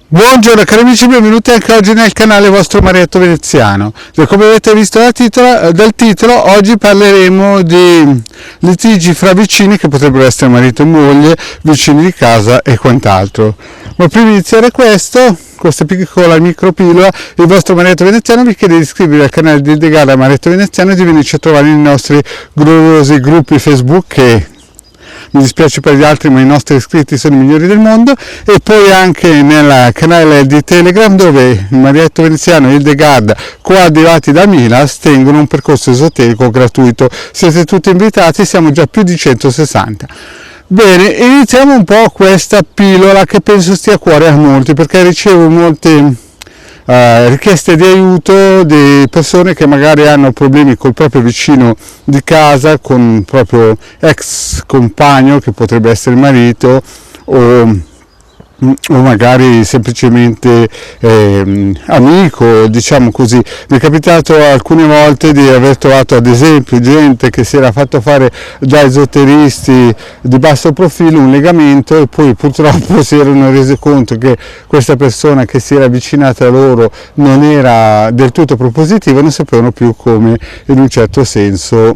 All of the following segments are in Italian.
Buongiorno cari amici, benvenuti anche oggi nel canale vostro Marietto Veneziano. Come avete visto dal titolo, oggi parleremo di litigi fra vicini che potrebbero essere marito e moglie, vicini di casa e quant'altro. Ma prima di iniziare questa piccola micropillola, il vostro Marietto Veneziano vi chiede di iscrivervi al canale di Degara Marietto Veneziano e di venirci a trovare nei nostri gloriosi gruppi Facebook che... mi dispiace per gli altri, ma i nostri iscritti sono i migliori del mondo, e poi anche nel canale di Telegram dove il Marietto Veneziano e il Degard, coadiuvati da Milas, tengono un percorso esoterico gratuito. Siete tutti invitati, siamo già più di 160. Bene, iniziamo un po' questa pillola che penso stia a cuore a molti, perché ricevo molte richieste di aiuto di persone che magari hanno problemi col proprio vicino di casa, con un proprio ex compagno che potrebbe essere marito o magari semplicemente amico, diciamo così. Mi è capitato alcune volte di aver trovato ad esempio gente che si era fatto fare da esoteristi di basso profilo un legamento e poi purtroppo si erano resi conto che questa persona che si era avvicinata a loro non era del tutto propositiva e non sapevano più come in un certo senso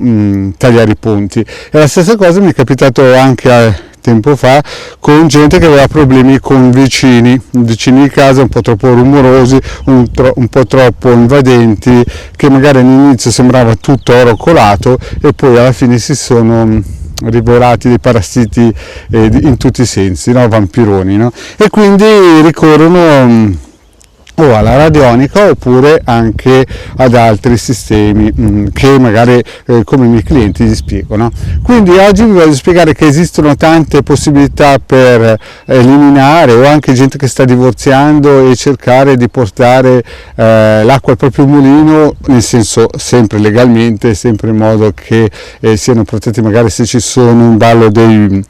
tagliare i ponti. E la stessa cosa mi è capitato anche tempo fa con gente che aveva problemi con vicini di casa un po' troppo rumorosi, un po' troppo invadenti, che magari all'inizio sembrava tutto oro colato e poi alla fine si sono rivelati dei parassiti in tutti i sensi, no? Vampironi, no? E quindi ricorrono o alla radionica oppure anche ad altri sistemi che magari come i miei clienti gli spiego, no? Quindi oggi vi voglio spiegare che esistono tante possibilità per eliminare, o anche gente che sta divorziando e cercare di portare l'acqua al proprio mulino, nel senso sempre legalmente, sempre in modo che siano protetti magari se ci sono in ballo dei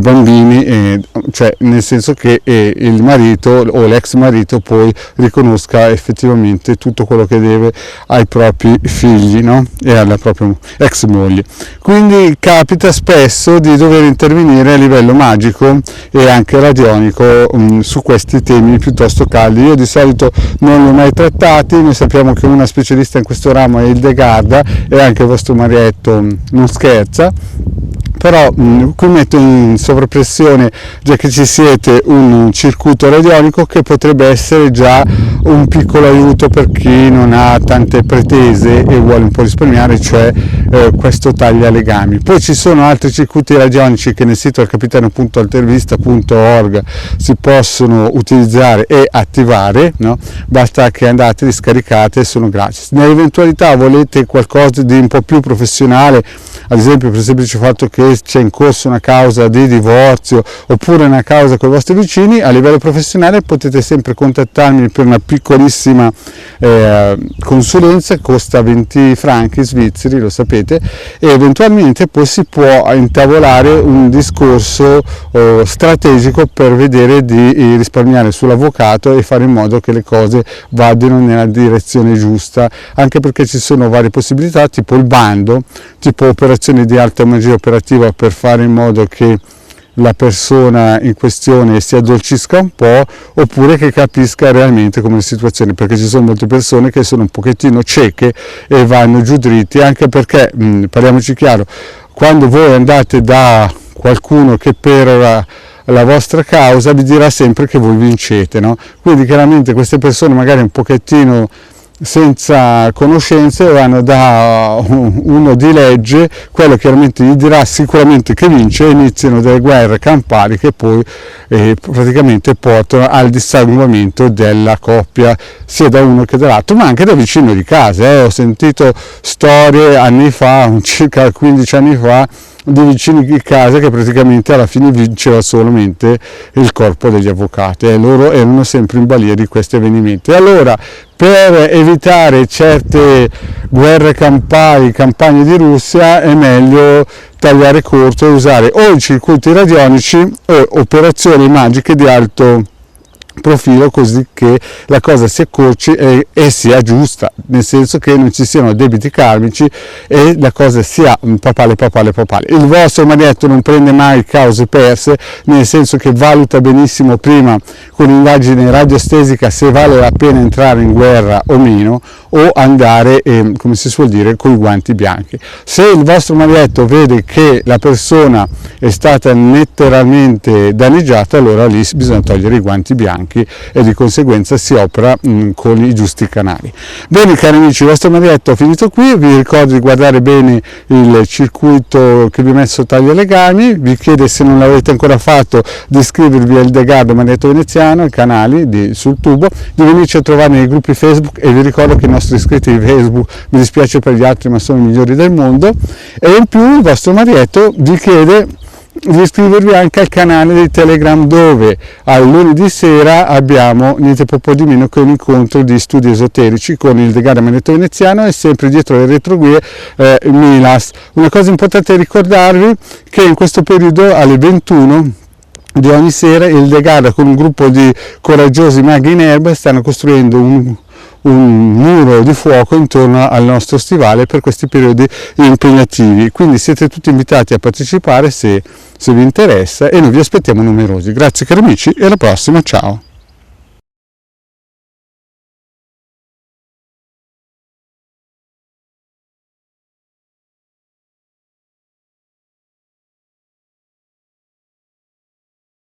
bambini, cioè nel senso che il marito o l'ex marito poi riconosca effettivamente tutto quello che deve ai propri figli, no? E alla propria ex moglie. Quindi capita spesso di dover intervenire a livello magico e anche radionico su questi temi piuttosto caldi. Io di solito non li ho mai trattati, noi sappiamo che una specialista in questo ramo è il Degarda e anche il vostro Marietto non scherza. Però qui metto in sovrappressione, già che ci siete, un circuito radionico che potrebbe essere già un piccolo aiuto per chi non ha tante pretese e vuole un po' risparmiare, cioè questo taglia legami. Poi ci sono altri circuiti radionici che nel sito alcapitano.altervista.org si possono utilizzare e attivare, no? Basta che andate, li scaricate e sono gratis. Nell'eventualità volete qualcosa di un po' più professionale, ad esempio per il semplice fatto che c'è in corso una causa di divorzio oppure una causa con i vostri vicini, a livello professionale potete sempre contattarmi per una piccolissima consulenza che costa 20 franchi svizzeri, lo sapete, e eventualmente poi si può intavolare un discorso strategico per vedere di risparmiare sull'avvocato e fare in modo che le cose vadano nella direzione giusta, anche perché ci sono varie possibilità, tipo il bando, tipo operazioni di alta magia operativa per fare in modo che la persona in questione si addolcisca un po', oppure che capisca realmente come è la situazione, perché ci sono molte persone che sono un pochettino cieche e vanno giù dritti, anche perché, parliamoci chiaro, quando voi andate da qualcuno che perora la vostra causa vi dirà sempre che voi vincete, no? Quindi chiaramente queste persone magari un pochettino senza conoscenze vanno da uno di legge, quello chiaramente gli dirà sicuramente che vince e iniziano delle guerre campali che poi praticamente portano al dissanguamento della coppia, sia da uno che dall'altro, ma anche da vicino di casa. Ho sentito storie anni fa, circa 15 anni fa, di vicini di casa che praticamente alla fine vinceva solamente il corpo degli avvocati e loro erano sempre in balia di questi avvenimenti. Allora, per evitare certe guerre campali, campagne di Russia, è meglio tagliare corto e usare o i circuiti radionici o operazioni magiche di alto profilo, così che la cosa si accorci e sia giusta, nel senso che non ci siano debiti karmici e la cosa sia papale. Il vostro maledetto non prende mai cause perse, nel senso che valuta benissimo prima con indagine radiostesica se vale la pena entrare in guerra o meno, o andare, come si suol dire, con i guanti bianchi. Se il vostro maledetto vede che la persona è stata letteralmente danneggiata, allora lì bisogna togliere i guanti bianchi e di conseguenza si opera con i giusti canali. Bene cari amici, il vostro maledetto ha finito qui, vi ricordo di guardare bene il circuito che vi ho messo taglia legami, vi chiedo, se non l'avete ancora fatto, di iscrivervi al Degardo Maledetto Veneziano, ai canali sul tubo, di venirci a trovare nei gruppi Facebook, e vi ricordo che i nostri iscritti di Facebook, mi dispiace per gli altri ma sono i migliori del mondo, e in più il vostro maledetto vi chiede di iscrivervi anche al canale di Telegram, dove al lunedì sera abbiamo niente po' di meno che un incontro di studi esoterici con il Degardo Maledetto Veneziano e sempre dietro le retroguie Milas. Una cosa importante è ricordarvi che in questo periodo alle 21 di ogni sera il Degardo con un gruppo di coraggiosi maghi in erba stanno costruendo un muro di fuoco intorno al nostro stivale per questi periodi impegnativi, quindi siete tutti invitati a partecipare se vi interessa, e noi vi aspettiamo numerosi. Grazie cari amici e alla prossima, ciao!